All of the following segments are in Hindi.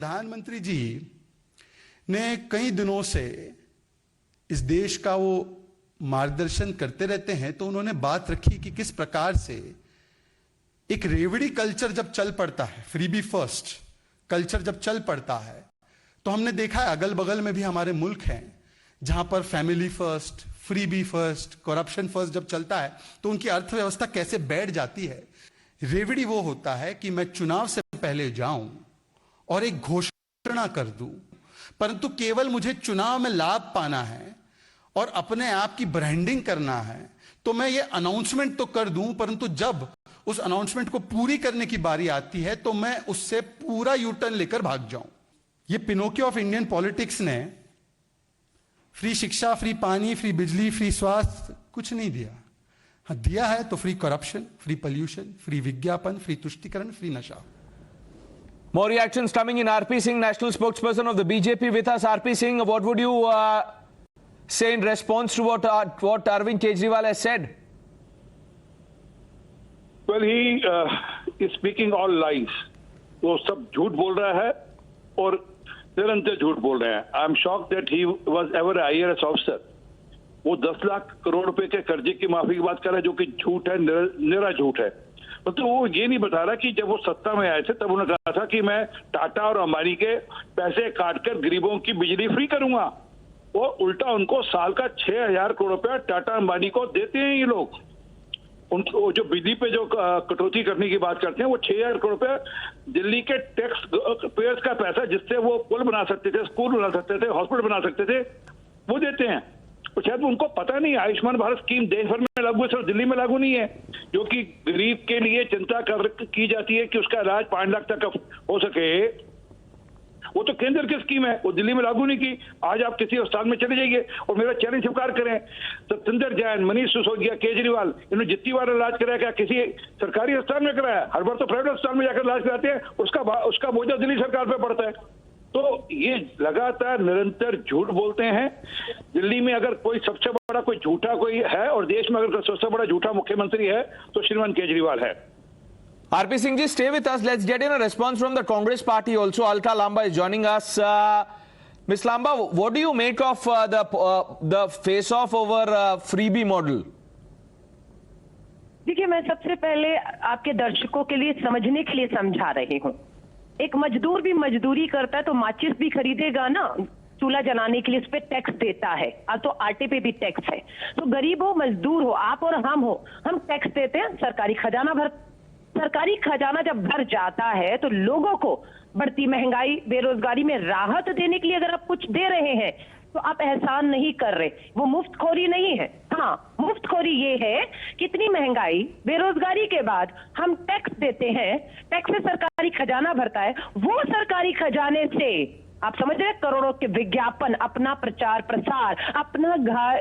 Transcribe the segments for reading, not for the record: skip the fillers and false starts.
प्रधानमंत्री जी ने कई दिनों से इस देश का वो मार्गदर्शन करते रहते हैं, तो उन्होंने बात रखी कि किस प्रकार से एक रेवड़ी कल्चर जब चल पड़ता है, फ्रीबी फर्स्ट कल्चर जब चल पड़ता है, तो हमने देखा है अगल बगल में भी हमारे मुल्क हैं जहां पर family first, freebie first, corruption first जब चलता है तो उनकी अर्थव्यवस्था कैसे बैठ जाती है। रेवड़ी वो होता है कि मैं चुनाव से पहले जाऊं और एक घोषणा कर दूं, परंतु केवल मुझे चुनाव में लाभ पाना है और अपने आप की ब्रांडिंग करना है, तो मैं ये अनाउंसमेंट तो कर दूं, परंतु जब उस अनाउंसमेंट को पूरी करने की बारी आती है तो मैं उससे पूरा यूटर्न लेकर भाग जाऊं। ये पिनोकियो ऑफ इंडियन पॉलिटिक्स ने फ्री शिक्षा, फ्री पानी, फ्री बिजली, फ्री स्वास्थ्य कुछ नहीं दिया। हाँ, दिया है तो free corruption, free pollution, free विज्ञापन, फ्री तुष्टीकरण, फ्री नशा। More reactions coming in. RP Singh, national spokesperson of the BJP, with us. RP Singh, what would you say in response to what Arvind Kejriwal has said? Well, he is speaking all lies. वो सब झूठ बोल रहा है और निरंतर झूठ बोल रहे हैं. I am shocked that he was ever an IRS officer. वो 10 लाख करोड़ रुपए के कर्जे की माफी की बात कर रहा है, जो कि झूठ है, निरा झूठ है. तो वो ये नहीं बता रहा कि जब वो सत्ता में आए थे तब उन्होंने कहा था कि मैं टाटा और अंबानी के पैसे काटकर गरीबों की बिजली फ्री करूंगा. वो उल्टा उनको साल का 6,000 करोड़ रुपया टाटा अंबानी को देते हैं ये लोग. उनको जो बिजली पे जो कटौती करने की बात करते हैं, वो 6,000 करोड़ रुपया दिल्ली के टैक्स पेयर्स का पैसा, जिससे वो पुल बना सकते थे, स्कूल बना सकते थे, हॉस्पिटल बना सकते थे, वो देते हैं. तो शायद उनको पता नहीं, आयुष्मान भारत स्कीम देश भर में लागू है, सिर्फ दिल्ली में लागू नहीं है, जो कि गरीब के लिए चिंता की जाती है कि उसका इलाज 5 लाख तक हो सके. वो तो केंद्र की स्कीम है, वो दिल्ली में लागू नहीं की. आज आप किसी अस्पताल में चले जाइए और मेरा चैलेंज स्वीकार करें, सत्येंद्र जैन, मनीष सिसोदिया, केजरीवाल, इन्होंने जितनी बार इलाज कराया क्या किसी सरकारी अस्पताल में कराया? हर बार तो प्राइवेट अस्पताल में जाकर इलाज कराते हैं, उसका बोझा दिल्ली सरकार पे पड़ता है. तो ये लगातार निरंतर झूठ बोलते हैं. दिल्ली में अगर कोई सबसे बड़ा कोई झूठा कोई है और देश में अगर सबसे बड़ा झूठा मुख्यमंत्री है तो श्रीमान केजरीवाल है. RP Singh ji, stay with us. Let's get in a response from the Congress party also. Alka Lamba is joining us. Ms. Lamba, what do you make of the face-off over freebie model? देखिए, मैं सबसे पहले आपके दर्शकों के लिए समझने के लिए समझा रही हूँ. एक मजदूर भी मजदूरी करता है तो माचिस भी खरीदेगा ना, चूल्हा जलाने के लिए, उस पर टैक्स देता है. अब तो आटे पे भी टैक्स है. तो गरीब हो, मजदूर हो, आप और हम हो, हम टैक्स देते हैं, सरकारी खजाना जब भर जाता है तो लोगों को बढ़ती महंगाई, बेरोजगारी में राहत देने के लिए अगर आप कुछ दे रहे हैं तो आप एहसान नहीं कर रहे. वो मुफ्तखोरी नहीं है. हाँ, मुफ्तखोरी ये है कि इतनी महंगाई, बेरोजगारी के बाद हम टैक्स देते हैं, टैक्स से सरकारी खजाना भरता है, वो सरकारी खजाने से आप समझ रहे हैं, करोड़ों के विज्ञापन, अपना प्रचार प्रसार, अपना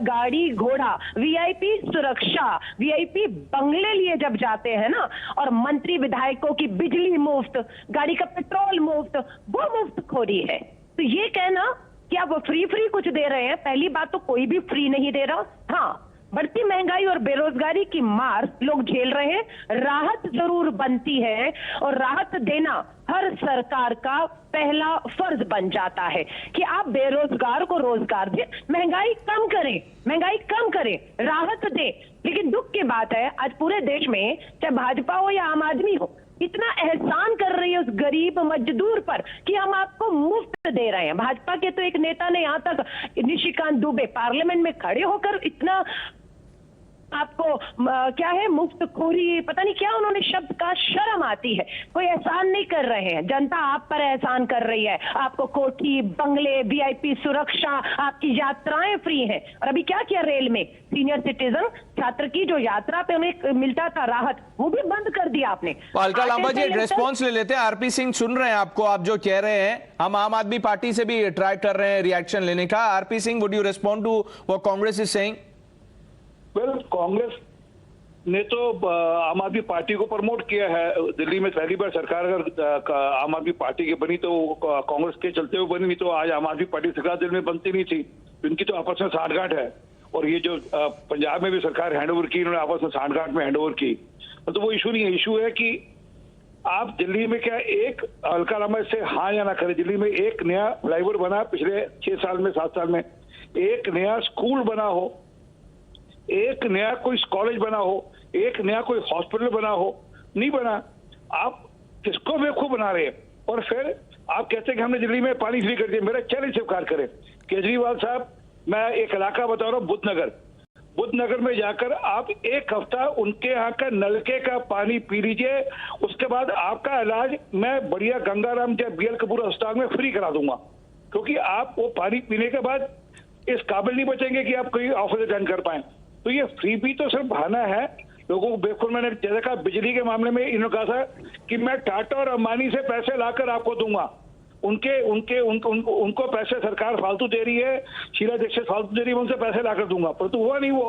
गाड़ी घोड़ा, वीआईपी सुरक्षा, वीआईपी बंगले लिए जब जाते हैं ना, और मंत्री विधायकों की बिजली मुफ्त, गाड़ी का पेट्रोल मुफ्त, वो मुफ्तखोरी है. तो ये कहना कि आप फ्री कुछ दे रहे हैं, पहली बात तो कोई भी फ्री नहीं दे रहा. हाँ, बढ़ती महंगाई और बेरोजगारी की मार लोग झेल रहे हैं, राहत जरूर बनती है और राहत देना हर सरकार का पहला फर्ज बन जाता है कि आप बेरोजगार को रोजगार दें, महंगाई कम करें, राहत दें. लेकिन दुख की बात है, आज पूरे देश में चाहे भाजपा हो या आम आदमी हो, इतना एहसान कर रही है उस गरीब मजदूर पर कि हम आपको मुफ्त दे रहे हैं. भाजपा के तो एक नेता ने यहां तक, निशिकांत दुबे, पार्लियामेंट में खड़े होकर इतना आपको क्या है, मुफ्तखोरी, पता नहीं क्या उन्होंने शब्द का, शर्म आती है. कोई एहसान नहीं कर रहे हैं, जनता आप पर एहसान कर रही है. आपको कोठी, बंगले, वीआईपी सुरक्षा, आपकी यात्राएं फ्री हैं. और अभी क्या किया, रेल में सीनियर सिटीजन छात्र की जो यात्रा पे उन्हें मिलता था राहत, वो भी बंद कर दिया आपने. अलका लांबा जी, एक रेस्पॉन्स ले लेते हैं. आरपी सिंह सुन रहे हैं आपको, आप जो कह रहे हैं. हम आम आदमी पार्टी से भी ट्राई कर रहे हैं रिएक्शन लेने का. RP Singh, would you respond to what Congress is saying? Well, Congress ने तो आम आदमी पार्टी को प्रमोट किया है. दिल्ली में पहली बार सरकार अगर आम आदमी पार्टी की बनी तो कांग्रेस के चलते हुए बनी, नहीं तो आज आम आदमी पार्टी सरकार दिल्ली में बनती नहीं थी. इनकी तो आपस में सांठगांठ है. और ये जो पंजाब में भी सरकार हैंडओवर की, इन्होंने आपस में सांठगांठ में हैंडओवर की. तो वो इशू नहीं है. इशू है कि आप दिल्ली में क्या एक अलका लांबा से हाँ या ना करें, दिल्ली में एक नया फ्लाईओवर बना पिछले 6 साल में 7 साल में, एक नया स्कूल बना हो, एक नया कोई कॉलेज बना हो, एक नया कोई हॉस्पिटल बना हो, नहीं बना। आप किसको बेवकूफ बना रहे हैं? और फिर आप कहते हैं कि हमने दिल्ली में पानी फ्री कर दिया। मेरा चैलेंज स्वीकार करें केजरीवाल साहब, मैं एक इलाका बता रहा हूँ, बुद्धनगर में जाकर आप एक हफ्ता उनके यहाँ का नलके का पानी पी लीजिए, उसके बाद आपका इलाज मैं बढ़िया गंगाराम या BL कपूर अस्पताल में फ्री करा दूंगा, क्योंकि आप वो पानी पीने के बाद इस काबिल नहीं बचेंगे कि आप कोई ऑफिस अटेंड कर पाए। तो ये फ्री भी तो सिर्फ बहाना है लोगों को बेवकूफ। मैंने जैसे कहा बिजली के मामले में इन्होंने कहा था कि मैं टाटा और अंबानी से पैसे लाकर आपको दूंगा, उनको पैसे सरकार फालतू दे रही है, शीला दीक्षित फालतू दे रही है, उनसे पैसे लाकर दूंगा, परंतु हुआ नहीं वो।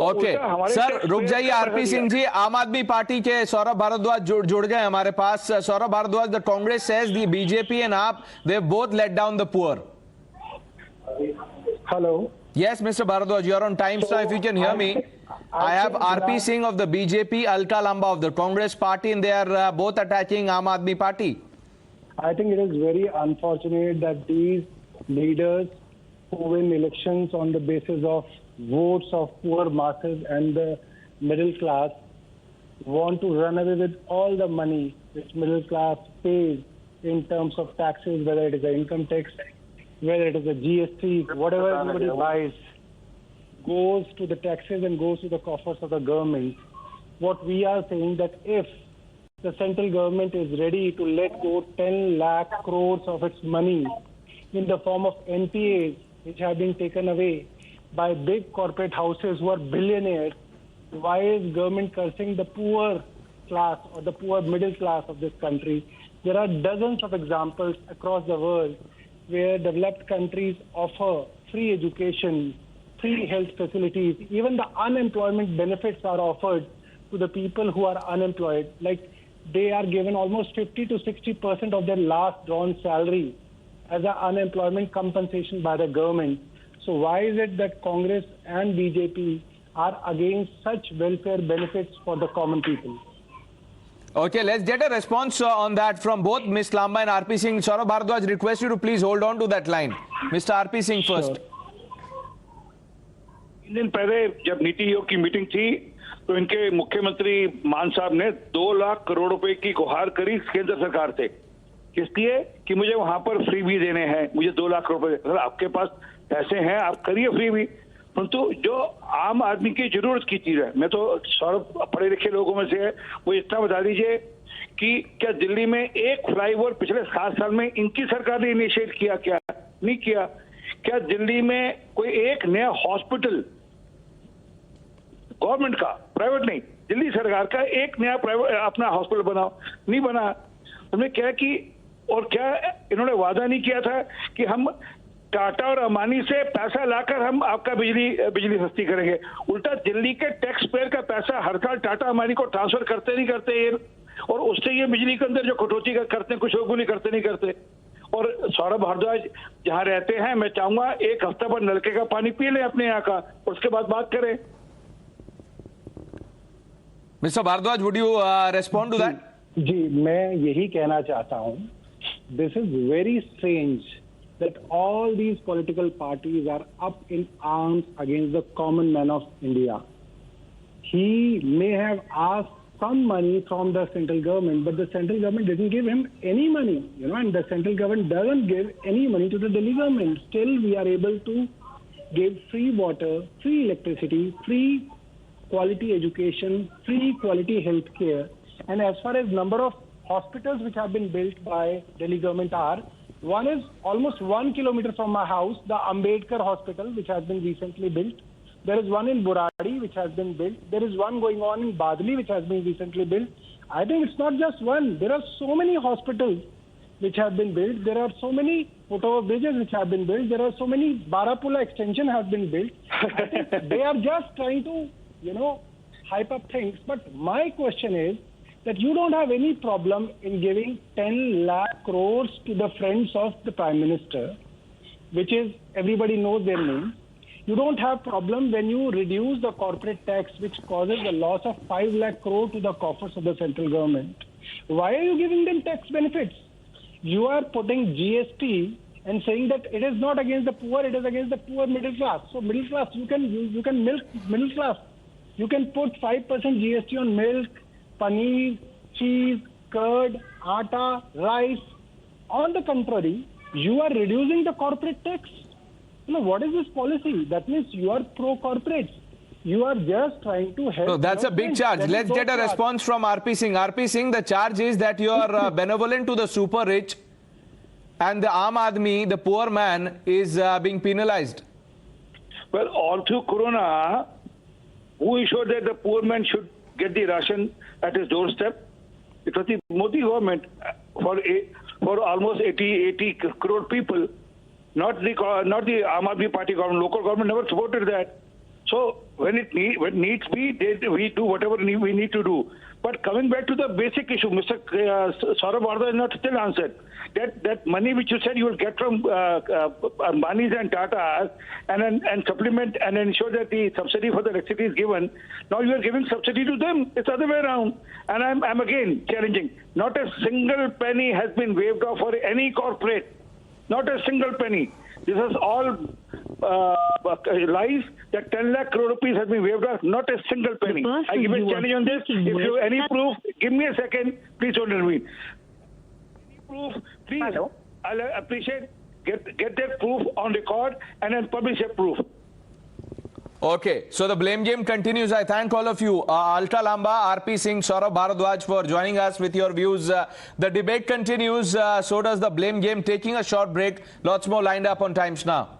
ओके सर, रुक जाइए आरपी सिंह जी। आम आदमी पार्टी के सौरभ भारद्वाज जुड़ गए हमारे पास। Saurabh Bhardwaj, the Congress says the BJP and AAP they both let down the poor. Hello. Yes, Mr. Bharadwaj, you're on time, so if you can hear me. I have RP Singh of the BJP, Alka Lamba of the Congress party, and they are both attacking Aam Aadmi Party. I think it is very unfortunate that these leaders who win elections on the basis of votes of poor masses and the middle class want to run away with all the money which middle class pays in terms of taxes, whether it is the income tax, whether it is the GST, whatever everybody buys goes to the taxes and goes to the coffers of the government. What we are saying that if the central government is ready to let go 10 lakh crores of its money in the form of NPAs, which have been taken away by big corporate houses who are billionaires, why is government cursing the poor class or the poor middle class of this country? There are dozens of examples across the world where developed countries offer free education, free health facilities, even the unemployment benefits are offered to the people who are unemployed. Like they are given almost 50 to 60% of their last drawn salary as an unemployment compensation by the government. So why is it that Congress and BJP are against such welfare benefits for the common people? Okay, let's get a response on that from both Ms. Lamba and RP Singh. Saurabh Bharadwaj, request you to please hold on to that line. Mr. RP Singh first. Sure. 3 दिन पहले जब नीति आयोग की मीटिंग थी तो इनके मुख्यमंत्री मान साहब ने 2 लाख करोड़ रुपए की गुहार करी केंद्र सरकार से, किस लिए? कि मुझे वहां पर फ्री भी देने हैं, मुझे 2 लाख रुपए। अगर आपके पास पैसे हैं आप करिए फ्री भी, परंतु जो आम आदमी की जरूरत की चीज है, मैं तो सौरभ पढ़े लिखे लोगों में से है, वो इतना बता दीजिए कि क्या दिल्ली में एक फ्लाईओवर पिछले 7 साल में इनकी सरकार ने इनिशिएट किया? क्या नहीं किया? क्या दिल्ली में कोई एक नया हॉस्पिटल गवर्नमेंट का, प्राइवेट नहीं, दिल्ली सरकार का एक नया प्राइवेट अपना हॉस्पिटल बनाओ? नहीं बना। हमने क्या कि, और क्या इन्होंने वादा नहीं किया था कि हम टाटा और अंबानी से पैसा लाकर हम आपका बिजली सस्ती करेंगे? उल्टा दिल्ली के टैक्स पेयर का पैसा हर साल टाटा अंबानी को ट्रांसफर करते नहीं करते ये, और उससे ये बिजली के अंदर जो कटौती करते हैं, कुछ लोग नहीं करते। और सौरभ भारद्वाज जहां रहते हैं, मैं चाहूंगा एक हफ्ता पर नलके का पानी पी लें अपने यहाँ का, उसके बाद बात करें। Mr. Bharadwaj, would you respond to that? जी, मैं यही कहना चाहता हूँ. This is very strange that all these political parties are up in arms against the common man of India. He may have asked some money from the central government, but the central government didn't give him any money, and the central government doesn't give any money to the Delhi government. Still, we are able to give free water, free electricity, free quality education, free quality health care. And as far as number of hospitals which have been built by Delhi government are, one is almost 1 kilometer from my house, the Ambedkar Hospital, which has been recently built. There is one in Buradi, which has been built. There is one going on in Badli, which has been recently built. I think it's not just one. There are so many hospitals which have been built. There are so many footover bridges which have been built. There are so many Barapula extension have been built. I think they are just trying to, hype up things. But my question is that you don't have any problem in giving 10 lakh crores to the friends of the Prime Minister, which is, everybody knows their name. You don't have problem when you reduce the corporate tax, which causes a loss of 5 lakh crore to the coffers of the central government. Why are you giving them tax benefits? You are putting GST and saying that it is not against the poor, it is against the poor middle class. So middle class, you can milk middle class. You can put 5% GST on milk, paneer, cheese, curd, atta, rice. On the contrary, you are reducing the corporate tax. What is this policy? That means you are pro-corporate. You are just trying to help. No, that's a big charge. Let's get a response from RP Singh. RP Singh, the charge is that you are benevolent to the super rich and the Aam Aadmi, the poor man, is being penalized. Well, all through Corona, who ensured that the poor man should get the ration at his doorstep? It was the Modi government for almost 80 crore people, not the Aam Aadmi Party government. Local government never supported that. So when needs be, we do whatever we need to do. But coming back to the basic issue, Mr. Saurabh Bharadwaj has not still answered. That money which you said you will get from Ambanis and Tata and supplement and ensure that the subsidy for the electricity is given. Now you are giving subsidy to them. It's the other way around. And I'm again challenging. Not a single penny has been waived off for any corporate. Not a single penny. This is all lies. That 10 lakh crore rupees has been waived off. Not a single penny. I give a challenge on this. If you have any proof, give me a second. Please don't intervene. Any proof, please. Hello? I'll appreciate. Get that proof on record and then publish a proof. Okay, so the blame game continues. I thank all of you. Alta Lamba, RP Singh, Saurabh Bharadwaj for joining us with your views. The debate continues. So does the blame game. Taking a short break. Lots more lined up on Times Now.